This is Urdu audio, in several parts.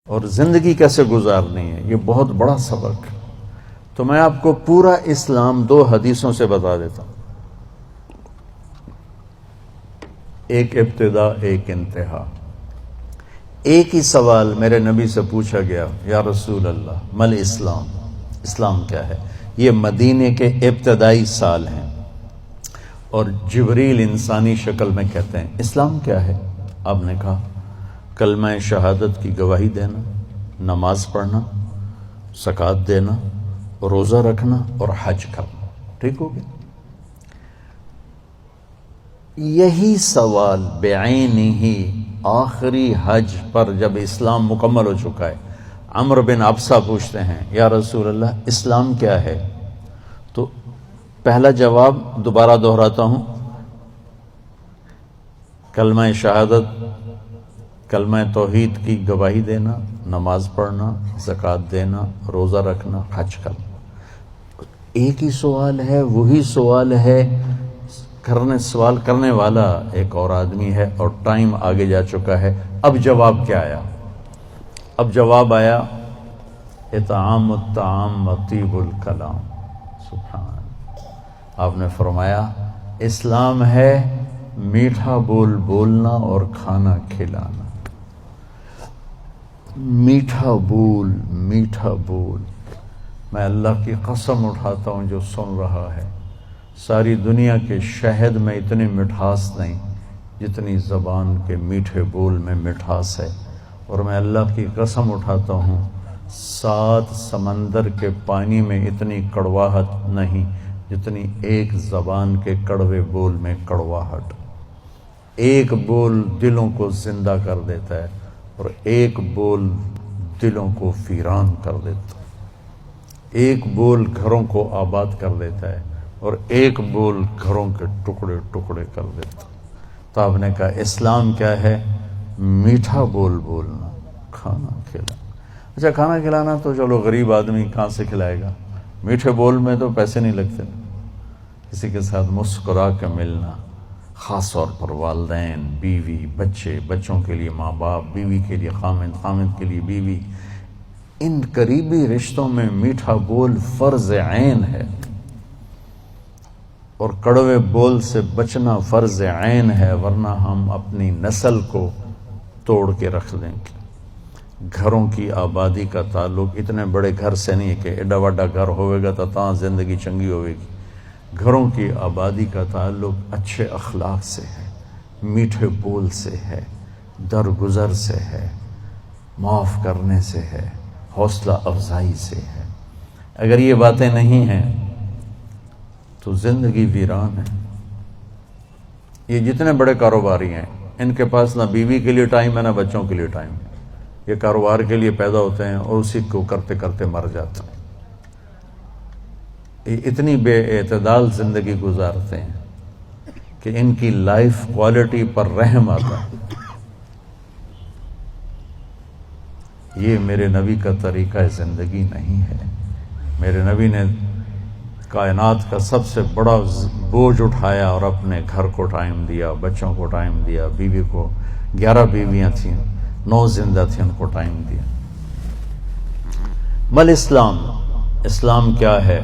اور زندگی کیسے گزارنی ہے، یہ بہت بڑا سبق ہے۔ تو میں آپ کو پورا اسلام 2 حدیثوں سے بتا دیتا ہوں، ایک ابتدا ایک انتہا۔ ایک ہی سوال میرے نبی سے پوچھا گیا، یا رسول اللہ مل اسلام، اسلام کیا ہے؟ یہ مدینے کے ابتدائی سال ہیں، اور جبریل انسانی شکل میں کہتے ہیں اسلام کیا ہے؟ آپ نے کہا کلمہ شہادت کی گواہی دینا، نماز پڑھنا، زکوٰۃ دینا، روزہ رکھنا اور حج کرنا۔ ٹھیک ہو گیا؟ یہی سوال بعینہ آخری حج پر جب اسلام مکمل ہو چکا ہے، عمرو بن ابسہ پوچھتے ہیں یا رسول اللہ اسلام کیا ہے؟ تو پہلا جواب دوبارہ دہراتا ہوں، کلمہ شہادت، کلمہ توحید کی گواہی دینا، نماز پڑھنا، زکوٰۃ دینا، روزہ رکھنا، حج کرنا۔ ایک ہی سوال ہے، وہی سوال ہے، سوال کرنے والا ایک اور آدمی ہے، اور ٹائم آگے جا چکا ہے۔ اب جواب کیا آیا؟ اب جواب آیا اطعام الطعام و طیب الکلام۔ سبحان، آپ نے فرمایا اسلام ہے میٹھا بول بولنا اور کھانا کھلانا۔ میٹھا بول، میٹھا بول۔ میں اللہ کی قسم اٹھاتا ہوں جو سن رہا ہے، ساری دنیا کے شہد میں اتنی مٹھاس نہیں جتنی زبان کے میٹھے بول میں مٹھاس ہے، اور میں اللہ کی قسم اٹھاتا ہوں 7 سمندر کے پانی میں اتنی کڑواہٹ نہیں جتنی ایک زبان کے کڑوے بول میں کڑواہٹ۔ ایک بول دلوں کو زندہ کر دیتا ہے، اور ایک بول دلوں کو ویران کر دیتا ہے۔ ایک بول گھروں کو آباد کر دیتا ہے، اور ایک بول گھروں کے ٹکڑے ٹکڑے کر دیتا ہے۔ تو آپ نے کہا اسلام کیا ہے؟ میٹھا بول بولنا، کھانا کھلانا۔ اچھا، کھانا کھلانا تو چلو غریب آدمی کہاں سے کھلائے گا؟ میٹھے بول میں تو پیسے نہیں لگتے۔ کسی کے ساتھ مسکرا کے ملنا، خاص طور پر والدین، بیوی، بچے، بچوں کے لیے ماں باپ، بیوی کے لیے خامند، خامند کے لیے بیوی، ان قریبی رشتوں میں میٹھا بول فرض عین ہے، اور کڑوے بول سے بچنا فرض عین ہے، ورنہ ہم اپنی نسل کو توڑ کے رکھ دیں گے۔ گھروں کی آبادی کا تعلق اتنے بڑے گھر سے نہیں ہے کہ ایڈا وڈا گھر ہوئے گا تو تاں زندگی چنگی ہوئے گی۔ گھروں کی آبادی کا تعلق اچھے اخلاق سے ہے، میٹھے بول سے ہے، درگزر سے ہے، معاف کرنے سے ہے، حوصلہ افزائی سے ہے۔ اگر یہ باتیں نہیں ہیں تو زندگی ویران ہے۔ یہ جتنے بڑے کاروباری ہیں، ان کے پاس نہ بیوی کے لیے ٹائم ہے نہ بچوں کے لیے ٹائم ہے۔ یہ کاروبار کے لیے پیدا ہوتے ہیں اور اسی کو کرتے کرتے مر جاتے ہیں۔ یہ اتنی بے اعتدال زندگی گزارتے ہیں کہ ان کی لائف کوالٹی پر رحم آتا ہے۔ یہ میرے نبی کا طریقہ زندگی نہیں ہے۔ میرے نبی نے کائنات کا سب سے بڑا بوجھ اٹھایا اور اپنے گھر کو ٹائم دیا، بچوں کو ٹائم دیا، بیوی کو 11 بیویاں تھیں، 9 زندہ تھیں، ان کو ٹائم دیا۔ مل اسلام، اسلام کیا ہے؟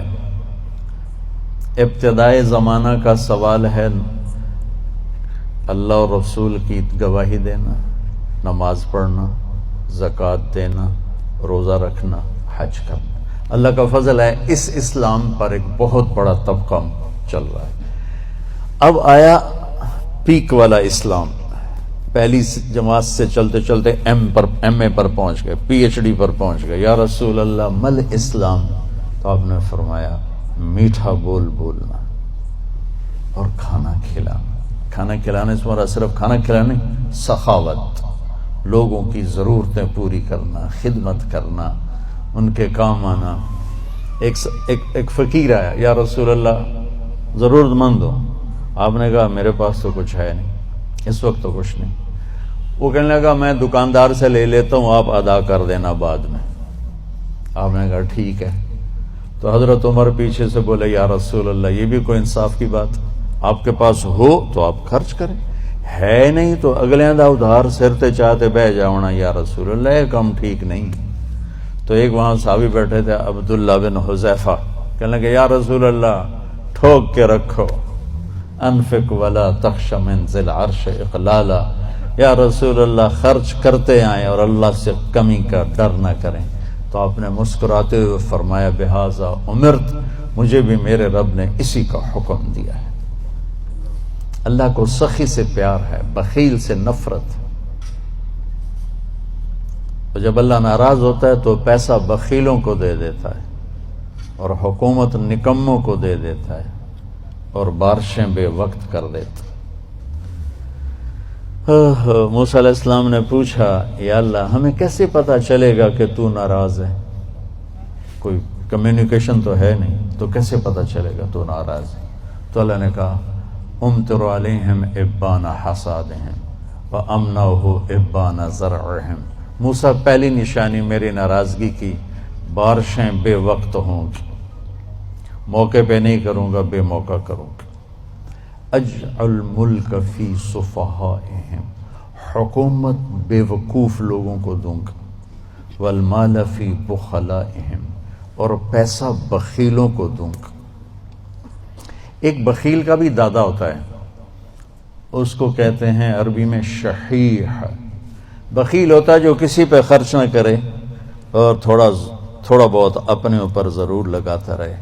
ابتدائے زمانہ کا سوال ہے، اللہ اور رسول کی گواہی دینا، نماز پڑھنا، زکوٰۃ دینا، روزہ رکھنا، حج کرنا۔ اللہ کا فضل ہے اس اسلام پر ایک بہت بڑا طبقہ چل رہا ہے۔ اب آیا پیک والا اسلام، پہلی جماعت سے چلتے چلتے ایم اے پر پہنچ گئے، پی ایچ ڈی پر پہنچ گئے۔ یا رسول اللہ مل اسلام؟ تو آپ نے فرمایا میٹھا بول بولنا اور کھانا کھلانا۔ کھانا کھلانے سے مراد صرف کھانا کھلانا نہیں، سخاوت، لوگوں کی ضرورتیں پوری کرنا، خدمت کرنا، ان کے کام آنا۔ ایک فقیر آیا، یا رسول اللہ ضرورت مند ہو۔ آپ نے کہا میرے پاس تو کچھ ہے نہیں، اس وقت تو کچھ نہیں۔ وہ کہنے لگا میں دکاندار سے لے لیتا ہوں، آپ ادا کر دینا بعد میں۔ آپ نے کہا ٹھیک ہے۔ تو حضرت عمر پیچھے سے بولے یا رسول اللہ یہ بھی کوئی انصاف کی بات؟ آپ کے پاس ہو تو آپ خرچ کریں، ہے نہیں تو اگلے دا ادھار سر تے چاہتے بہ جاؤنا یا رسول اللہ، یہ کام ٹھیک نہیں۔ تو ایک وہاں صحابی بیٹھے تھے عبداللہ بن حذیفہ، کہنے لگے یا رسول اللہ ٹھوک کے رکھو، انفق ولا تخش من ذی العرش اقلالا، یا رسول اللہ خرچ کرتے آئیں اور اللہ سے کمی کا ڈر نہ کریں۔ تو آپ نے مسکراتے ہوئے فرمایا بہذا امرت، مجھے بھی میرے رب نے اسی کا حکم دیا ہے۔ اللہ کو سخی سے پیار ہے، بخیل سے نفرت۔ تو جب اللہ ناراض ہوتا ہے تو پیسہ بخیلوں کو دے دیتا ہے اور حکومت نکموں کو دے دیتا ہے اور بارشیں بے وقت کر دیتا ہے۔ موسیٰ علیہ السلام نے پوچھا یا اللہ ہمیں کیسے پتا چلے گا کہ تو ناراض ہے؟ کوئی کمیونیکیشن تو ہے نہیں، تو کیسے پتا چلے گا تو ناراض ہے؟ تو اللہ نے کہا امطر علیہم ابان حصادہم وامنعہ ابان زرعہم، موسیٰ پہلی نشانی میری ناراضگی کی بارشیں بے وقت ہوں گی، موقع پہ نہیں کروں گا، بے موقع کروں گا۔ اجعل ملک فی صفحائہم، حکومت بے وقوف لوگوں کو دوں گا، والمال فی بخلائہم، اور پیسہ بخیلوں کو دوں گا۔ ایک بخیل کا بھی دادا ہوتا ہے، اس کو کہتے ہیں عربی میں شحیح۔ بخیل ہوتا ہے جو کسی پہ خرچ نہ کرے اور تھوڑا بہت اپنے اوپر ضرور لگاتا رہے،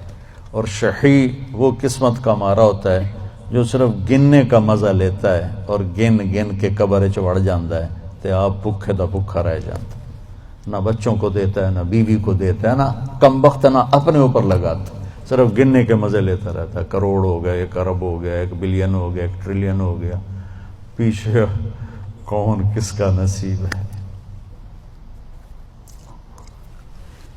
اور شحیح وہ قسمت کا مارا ہوتا ہے جو صرف گننے کا مزہ لیتا ہے اور گن گن کے قبر چڑھ جاتا ہے تو آپ بھوکے دا بھوکا رہ جاتا ہے، نہ بچوں کو دیتا ہے، نہ بیوی کو دیتا ہے، نہ کم بخت نہ اپنے اوپر لگاتا ہے، صرف گننے کے مزے لیتا رہتا ہے۔ کروڑ ہو گیا، 1 ارب ہو گیا، 1 بلین ہو گیا، 1 ٹریلین ہو گیا، پیچھے کون کس کا نصیب ہے۔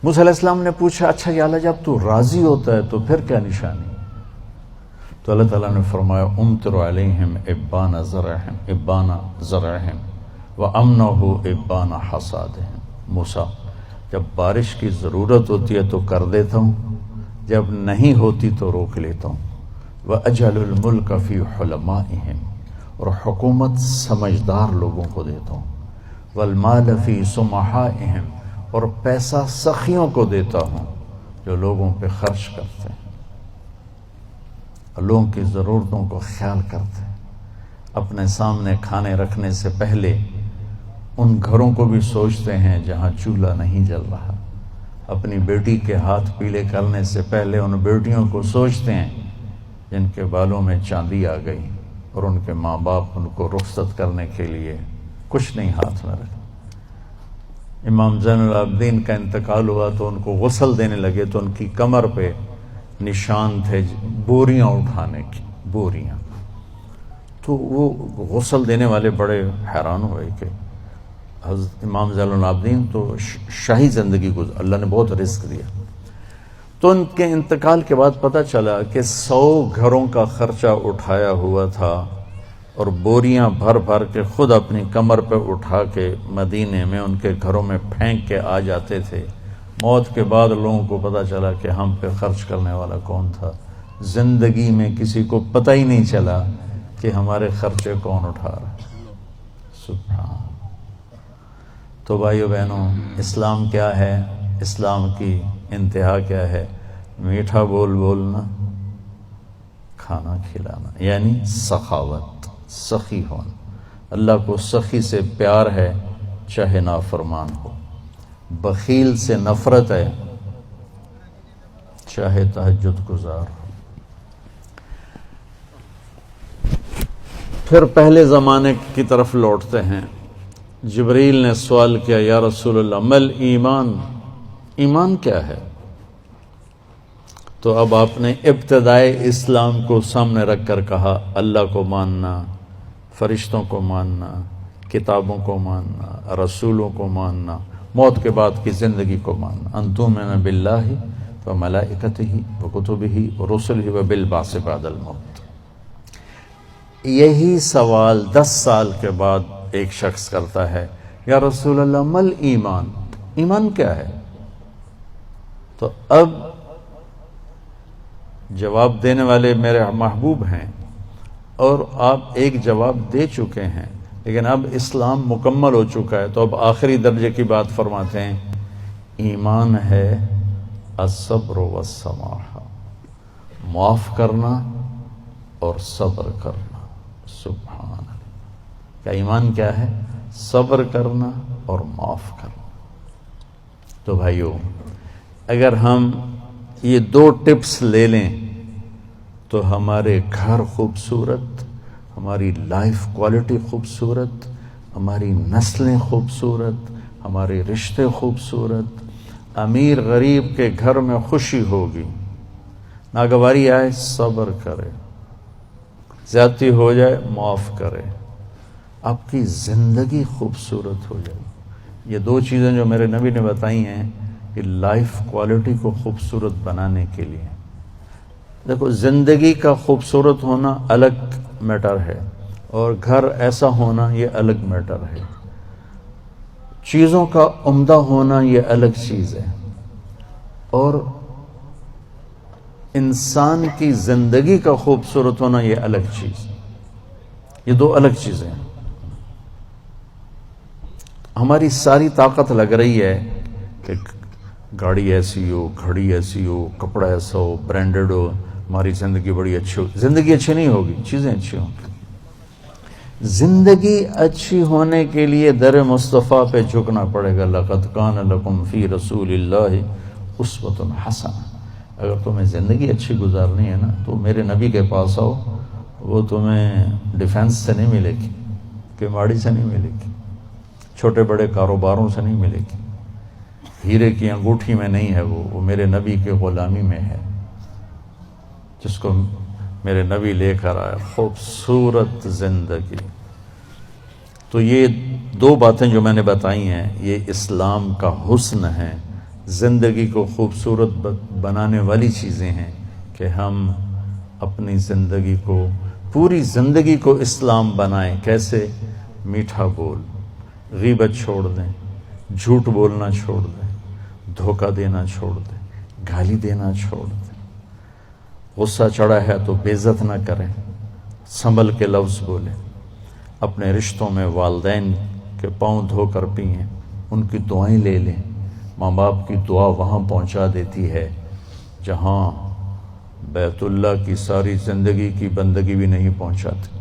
موسیٰ علیہ السلام نے پوچھا اچھا یا اللہ جب تو راضی ہوتا ہے تو پھر کیا نشانی؟ تو اللہ تعالیٰ نے فرمایا امطر علیہم ابان زرعہم وامنعہ ابان حصادہم۔ موسیٰ جب بارش کی ضرورت ہوتی ہے تو کر دیتا ہوں، جب نہیں ہوتی تو روک لیتا ہوں۔ وَأَجْعَلُ الْمُلْكَ فِي حُلَمَائِهِمْ، اور حکومت سمجھدار لوگوں کو دیتا ہوں۔ وَالْمَالَ فِي سُمَحَائِهِمْ، اور پیسہ سخیوں کو دیتا ہوں جو لوگوں پہ خرچ کرتے ہیں، لوگوں کی ضرورتوں کو خیال کرتے ہیں، اپنے سامنے کھانے رکھنے سے پہلے ان گھروں کو بھی سوچتے ہیں جہاں چولہا نہیں جل رہا، اپنی بیٹی کے ہاتھ پیلے کرنے سے پہلے ان بیٹیوں کو سوچتے ہیں جن کے بالوں میں چاندی آ گئی اور ان کے ماں باپ ان کو رخصت کرنے کے لیے کچھ نہیں ہاتھ میں رکھا۔ امام زین العابدین کا انتقال ہوا تو ان کو غسل دینے لگے تو ان کی کمر پہ نشان تھے بوریاں اٹھانے کی، بوریاں۔ تو وہ غسل دینے والے بڑے حیران ہوئے کہ حضرت امام زین العابدین تو شاہی زندگی گزار، اللہ نے بہت رزق دیا۔ تو ان کے انتقال کے بعد پتہ چلا کہ 100 گھروں کا خرچہ اٹھایا ہوا تھا اور بوریاں بھر بھر کے خود اپنی کمر پہ اٹھا کے مدینے میں ان کے گھروں میں پھینک کے آ جاتے تھے۔ موت کے بعد لوگوں کو پتہ چلا کہ ہم پہ خرچ کرنے والا کون تھا، زندگی میں کسی کو پتہ ہی نہیں چلا کہ ہمارے خرچے کون اٹھا رہا ہے۔ سبحان۔ تو بھائیو بہنوں، اسلام کیا ہے؟ اسلام کی انتہا کیا ہے؟ میٹھا بول بولنا، کھانا کھلانا، یعنی سخاوت، سخی ہونا۔ اللہ کو سخی سے پیار ہے چاہے نافرمان ہو، بخیل سے نفرت ہے چاہے تہجد گزار ہو۔ پھر پہلے زمانے کی طرف لوٹتے ہیں۔ جبریل نے سوال کیا یا رسول اللہ مل ایمان، ایمان کیا ہے؟ تو اب آپ نے ابتدائے اسلام کو سامنے رکھ کر کہا اللہ کو ماننا، فرشتوں کو ماننا، کتابوں کو ماننا، رسولوں کو ماننا، موت کے بعد کی زندگی کو ماننا، ان تؤمن باللہ وملائکتہ وکتبہ ورسلہ وبالبعث بعد الموت۔ یہی سوال 10 سال کے بعد ایک شخص کرتا ہے یا رسول اللہ مل ایمان، ایمان کیا ہے؟ تو اب جواب دینے والے میرے محبوب ہیں اور آپ ایک جواب دے چکے ہیں، لیکن اب اسلام مکمل ہو چکا ہے، تو اب آخری درجے کی بات فرماتے ہیں ایمان ہے الصبر والسماحہ، معاف کرنا اور صبر کرنا۔ سبحان اللہ، کیا ایمان کیا ہے؟ صبر کرنا اور معاف کرنا۔ تو بھائیو، اگر ہم یہ 2 ٹپس لے لیں تو ہمارے گھر خوبصورت، ہماری لائف کوالٹی خوبصورت، ہماری نسلیں خوبصورت، ہمارے رشتے خوبصورت، امیر غریب کے گھر میں خوشی ہوگی، ناگواری آئے صبر کرے، زیادتی ہو جائے معاف کرے، آپ کی زندگی خوبصورت ہو جائے۔ یہ 2 چیزیں جو میرے نبی نے بتائی ہیں کہ لائف کوالٹی کو خوبصورت بنانے کے لیے۔ دیکھو، زندگی کا خوبصورت ہونا الگ میٹر ہے، اور گھر ایسا ہونا یہ الگ میٹر ہے، چیزوں کا عمدہ ہونا یہ الگ چیز ہے، اور انسان کی زندگی کا خوبصورت ہونا یہ الگ چیز، یہ 2 الگ چیزیں ہیں۔ ہماری ساری طاقت لگ رہی ہے کہ گاڑی ایسی ہو، گھڑی ایسی ہو، کپڑا ایسا ہو، برانڈڈ ہو، ہماری زندگی بڑی اچھی ہو۔ زندگی اچھی نہیں ہوگی، چیزیں اچھی ہوں گی۔ زندگی اچھی ہونے کے لیے در مصطفیٰ پہ جھکنا پڑے گا۔ لقد کان لکم فی رسول اللہ اسوۃ حسنہ۔ اگر تمہیں زندگی اچھی گزارنی ہے نا تو میرے نبی کے پاس آؤ، وہ تمہیں ڈیفنس سے نہیں ملے گی، کماڑی سے نہیں ملے گی، چھوٹے بڑے کاروباروں سے نہیں ملے گی، ہیرے کی انگوٹھی میں نہیں ہے، وہ میرے نبی کے غلامی میں ہے، جس کو میرے نبی لے کر آیا، خوبصورت زندگی۔ تو یہ 2 باتیں جو میں نے بتائی ہیں یہ اسلام کا حسن ہے، زندگی کو خوبصورت بنانے والی چیزیں ہیں کہ ہم اپنی زندگی کو، پوری زندگی کو اسلام بنائیں۔ کیسے؟ میٹھا بول، غیبت چھوڑ دیں، جھوٹ بولنا چھوڑ دیں، دھوکہ دینا چھوڑ دیں، گالی دینا چھوڑ دیں، غصہ چڑھا ہے تو بے عزت نہ کریں، سنبھل کے لفظ بولیں، اپنے رشتوں میں والدین کے پاؤں دھو کر پئیں، ان کی دعائیں لے لیں۔ ماں باپ کی دعا وہاں پہنچا دیتی ہے جہاں بیت اللہ کی ساری زندگی کی بندگی بھی نہیں پہنچاتی۔